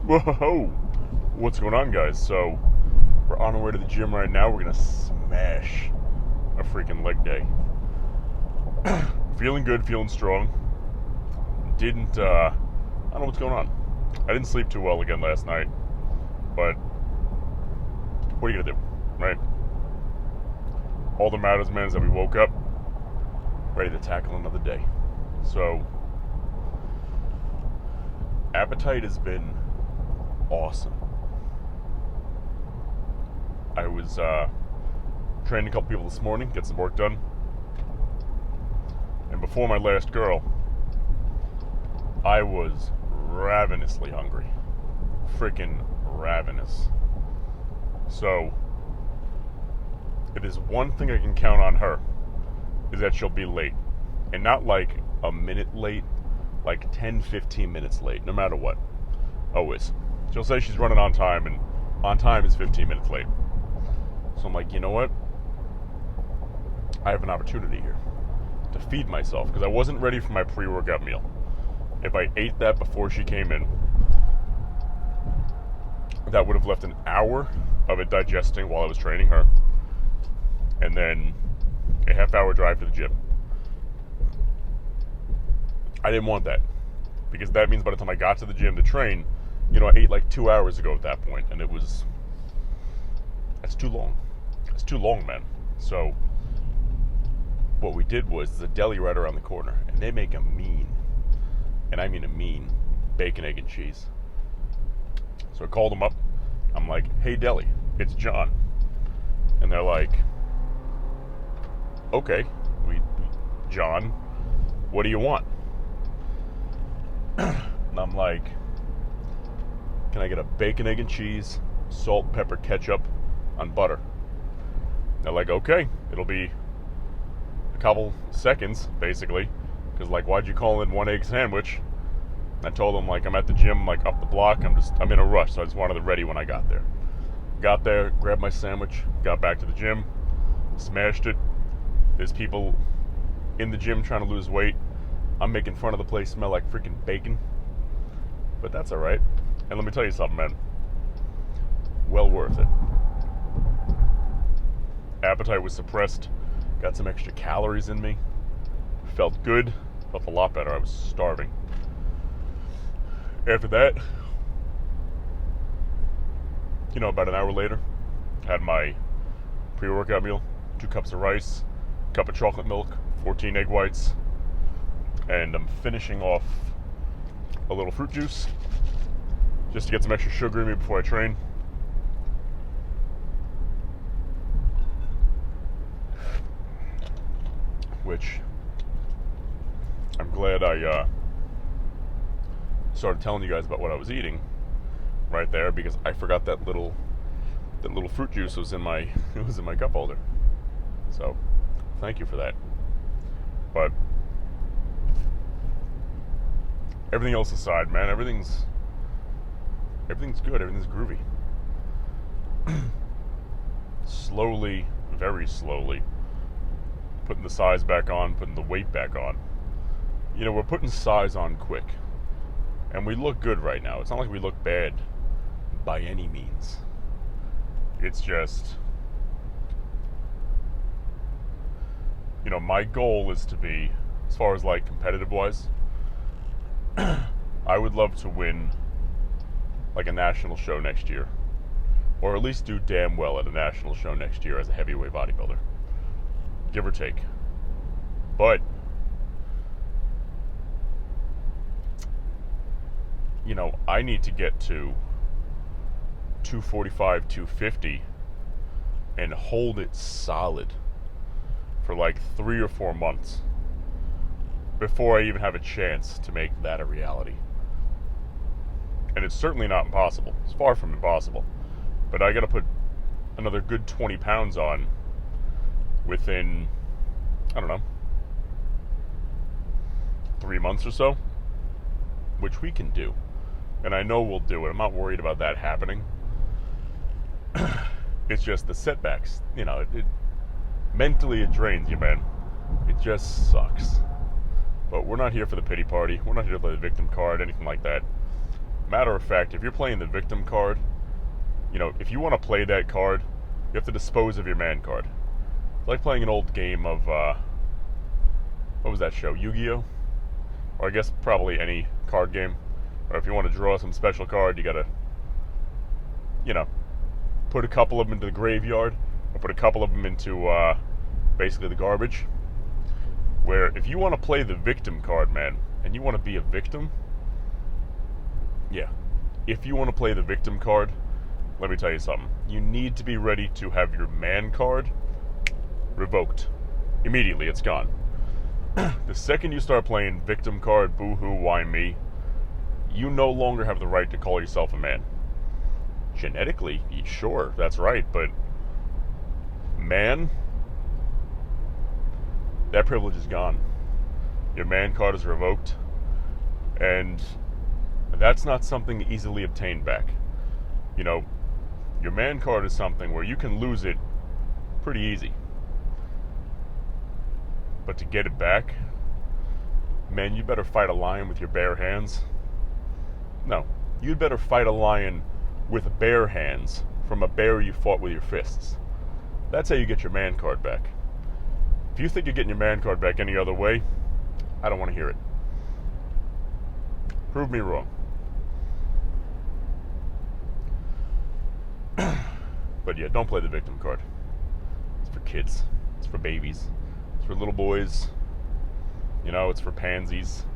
Whoa! What's going on, guys? So, we're on our way to the gym right now. We're gonna smash a freaking leg day. Feeling good, feeling strong. I don't know what's going on. I didn't sleep too well again last night, but what are you gonna do, right? All that matters, man, is that we woke up ready to tackle another day. So, appetite has been awesome. I was training a couple people this morning, get some work done. And before my last girl, I was ravenously hungry. Freaking ravenous. So, if there's one thing I can count on her, is that she'll be late. And not like a minute late, like 10, 15 minutes late, no matter what. Always. She'll say she's running on time, and on time is 15 minutes late. So I'm like, you know what? I have an opportunity here to feed myself, because I wasn't ready for my pre-workout meal. If I ate that before she came in, that would have left an hour of it digesting while I was training her, and then a half-hour drive to the gym. I didn't want that, because that means by the time I got to the gym to train, I ate like 2 hours ago at that point, and that's too long. It's too long, man. So what we did was, there's a deli right around the corner, and they make a mean, and I mean a mean, bacon, egg, and cheese. So I called them up. I'm like, hey, deli, it's John. And they're like, okay, John, what do you want? And I'm like, can I get a bacon, egg, and cheese, salt, pepper, ketchup on butter? They're like, okay, it'll be a couple seconds, basically, because like, why'd you call in one egg sandwich? I told them, like, I'm at the gym, like, up the block. I'm in a rush, so I just wanted it ready when I got there. Got there, grabbed my sandwich, got back to the gym, smashed it. There's people in the gym trying to lose weight. I'm making front of the place smell like freaking bacon, but that's all right. And let me tell you something, man. Well worth it. Appetite was suppressed. Got some extra calories in me. Felt good. Felt a lot better. I was starving. After that, about an hour later, had my pre-workout meal, 2 cups of rice, cup of chocolate milk, 14 egg whites, and I'm finishing off a little fruit juice just to get some extra sugar in me before I train. Which I'm glad I started telling you guys about what I was eating right there, because I forgot that little fruit juice was in my cup holder. So thank you for that. But everything else aside, man, everything's good. Everything's groovy. Slowly, very slowly, putting the size back on, putting the weight back on. We're putting size on quick, and we look good right now. It's not like we look bad by any means. It's just, my goal is to be, as far as like competitive wise, I would love to win like a national show next year, or at least do damn well at a national show next year as a heavyweight bodybuilder, give or take. But I need to get to 245, 250 and hold it solid for like 3 or 4 months before I even have a chance to make that a reality. And it's certainly not impossible. It's far from impossible. But I gotta put another good 20 pounds on within, I don't know, 3 months or so, which we can do. And I know we'll do it. I'm not worried about that happening. It's just the setbacks. Mentally it drains you, man. It just sucks. But we're not here for the pity party. We're not here to play the victim card, anything like that. Matter of fact, if you're playing the victim card, if you want to play that card, you have to dispose of your man card. It's like playing an old game of, what was that show, Yu-Gi-Oh? Or I guess probably any card game. Or if you want to draw some special card, you gotta, put a couple of them into the graveyard, or put a couple of them into, basically the garbage. Where if you want to play the victim card, man, and you want to be a victim, if you want to play the victim card, let me tell you something. You need to be ready to have your man card revoked. Immediately, it's gone. The second you start playing victim card, boo-hoo, why me, you no longer have the right to call yourself a man. Genetically, sure, that's right, but man, that privilege is gone. Your man card is revoked, and that's not something easily obtained back. Your man card is something where you can lose it pretty easy. But to get it back, man, you better fight a lion with your bare hands. No, you'd better fight a lion with bare hands from a bear you fought with your fists. That's how you get your man card back. If you think you're getting your man card back any other way, I don't want to hear it. Prove me wrong. But yeah, don't play the victim card. It's for kids. It's for babies. It's for little boys. It's for pansies.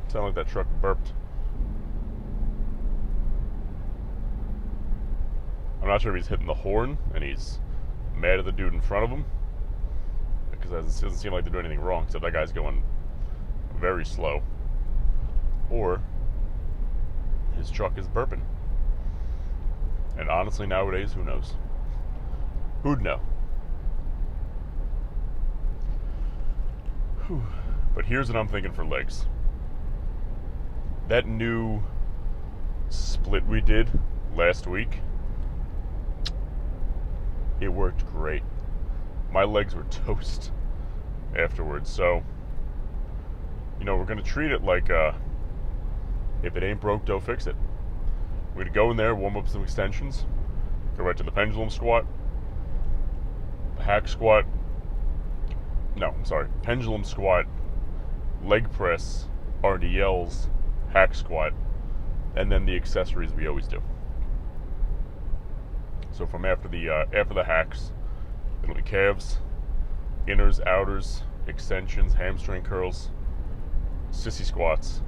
Sound like that truck burped. I'm not sure if he's hitting the horn and he's mad at the dude in front of him, because it doesn't seem like they're doing anything wrong, except that guy's going very slow. Or his truck is burping. And honestly, nowadays, who knows? Who'd know? Whew. But here's what I'm thinking for legs. That new split we did last week, it worked great. My legs were toast afterwards. So, we're going to treat it like, if it ain't broke, don't fix it. We're going to go in there, warm up some extensions, go right to the pendulum squat, hack squat, pendulum squat, leg press, RDLs, hack squat, and then the accessories we always do. So from after the hacks, it'll be calves, inners, outers, extensions, hamstring curls, sissy squats,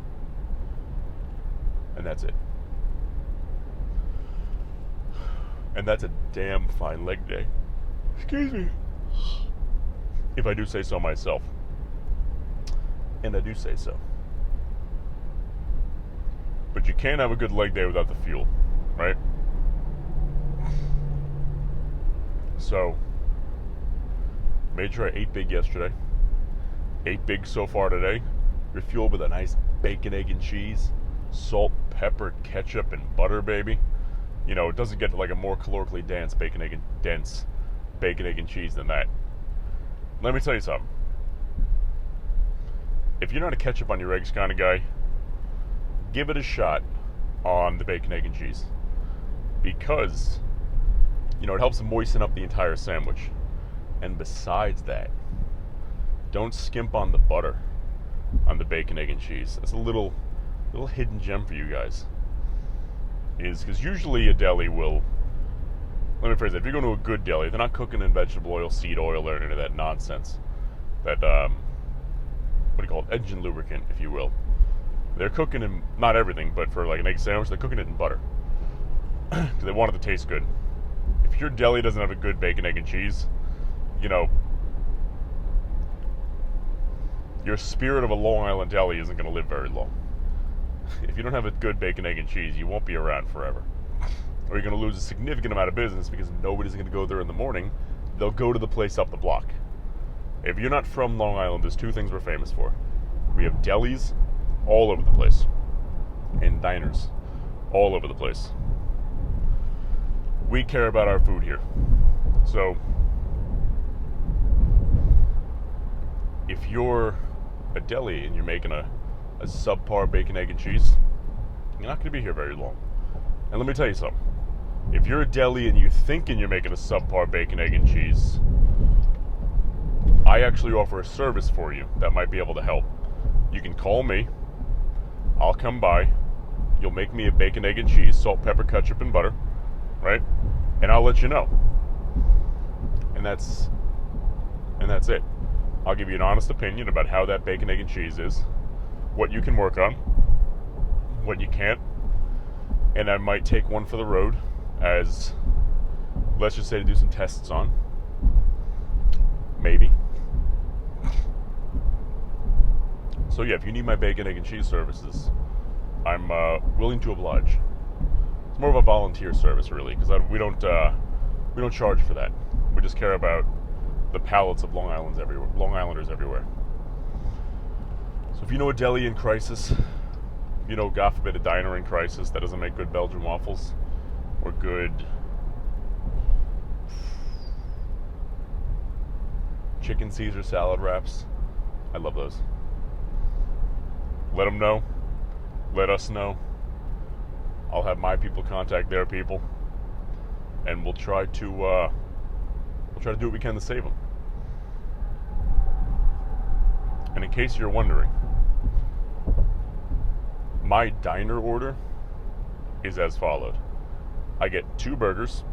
and that's it. And that's a damn fine leg day. Excuse me. If I do say so myself. And I do say so. But you can't have a good leg day without the fuel, right? So, made sure I ate big yesterday. Ate big so far today. Refueled with a nice bacon, egg, and cheese. Salt, pepper, ketchup, and butter, baby. It doesn't get like a more calorically dense bacon, egg, and cheese than that. Let me tell you something. If you're not a ketchup on your eggs kind of guy, give it a shot on the bacon, egg, and cheese. Because, it helps moisten up the entire sandwich. And besides that, don't skimp on the butter on the bacon, egg, and cheese. That's a little hidden gem for you guys. Is because usually a deli will, let me phrase that, if you're going to a good deli, they're not cooking in vegetable oil, seed oil, or any of that nonsense. That, what do you call it, engine lubricant, if you will. They're cooking in, not everything, but for like an egg sandwich, they're cooking it in butter. Because they want it to taste good. If your deli doesn't have a good bacon, egg, and cheese, your spirit of a Long Island deli isn't going to live very long. If you don't have a good bacon, egg, and cheese, you won't be around forever. Or you're going to lose a significant amount of business because nobody's going to go there in the morning. They'll go to the place up the block. If you're not from Long Island, there's two things we're famous for. We have delis all over the place. And diners all over the place. We care about our food here. So, if you're a deli and you're making a subpar bacon, egg, and cheese, you're not going to be here very long. And let me tell you something. If you're a deli and you're thinking you're making a subpar bacon, egg, and cheese, I actually offer a service for you that might be able to help. You can call me. I'll come by. You'll make me a bacon, egg, and cheese, salt, pepper, ketchup, and butter, right? And I'll let you know. And that's it. I'll give you an honest opinion about how that bacon, egg, and cheese is, what you can work on, what you can't, and I might take one for the road as, let's just say, to do some tests on. Maybe. So yeah, if you need my bacon, egg, and cheese services, I'm willing to oblige. It's more of a volunteer service, really, because we don't charge for that. We just care about the palates of Long Islanders everywhere. So if you know a deli in crisis, you know, God forbid, a diner in crisis that doesn't make good Belgian waffles or good chicken Caesar salad wraps, I love those. Let them know. Let us know. I'll have my people contact their people, and we'll try to do what we can to save them. And in case you're wondering, my diner order is as followed. I get 2 burgers,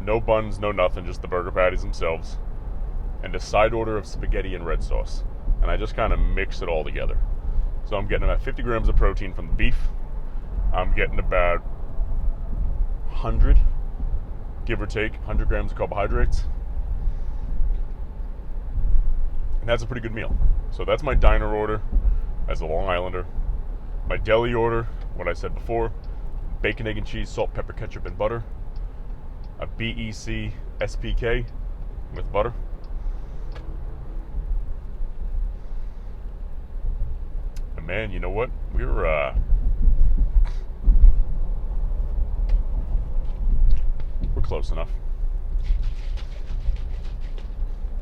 no buns, no nothing, just the burger patties themselves, and a side order of spaghetti and red sauce. And I just kind of mix it all together. So I'm getting about 50 grams of protein from the beef. I'm getting about 100, give or take, 100 grams of carbohydrates. And that's a pretty good meal. So that's my diner order as a Long Islander. My deli order, what I said before, bacon, egg, and cheese, salt, pepper, ketchup, and butter. A BEC SPK with butter. And man, you know what? We're close enough.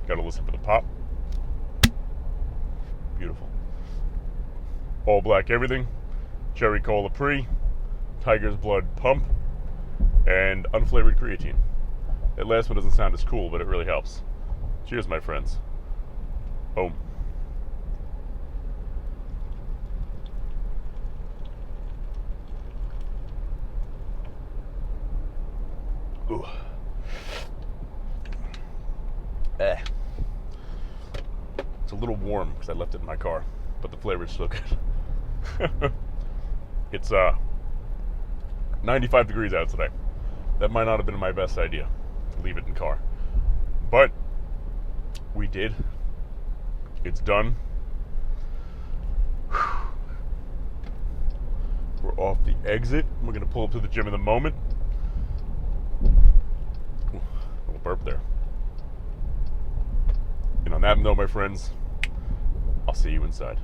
Gotta listen for the pop. Beautiful. All black everything. Cherry Cola Pre. Tiger's Blood Pump. And unflavored creatine. That last one doesn't sound as cool, but it really helps. Cheers, my friends. Boom. Ooh. It's a little warm because I left it in my car, but the flavor is still good. It's 95 degrees out today. That might not have been my best idea to leave it in car, but we did. It's done. We're off the exit. We're gonna pull up to the gym in a moment. Ooh, little burp there. And on that note, my friends, I'll see you inside.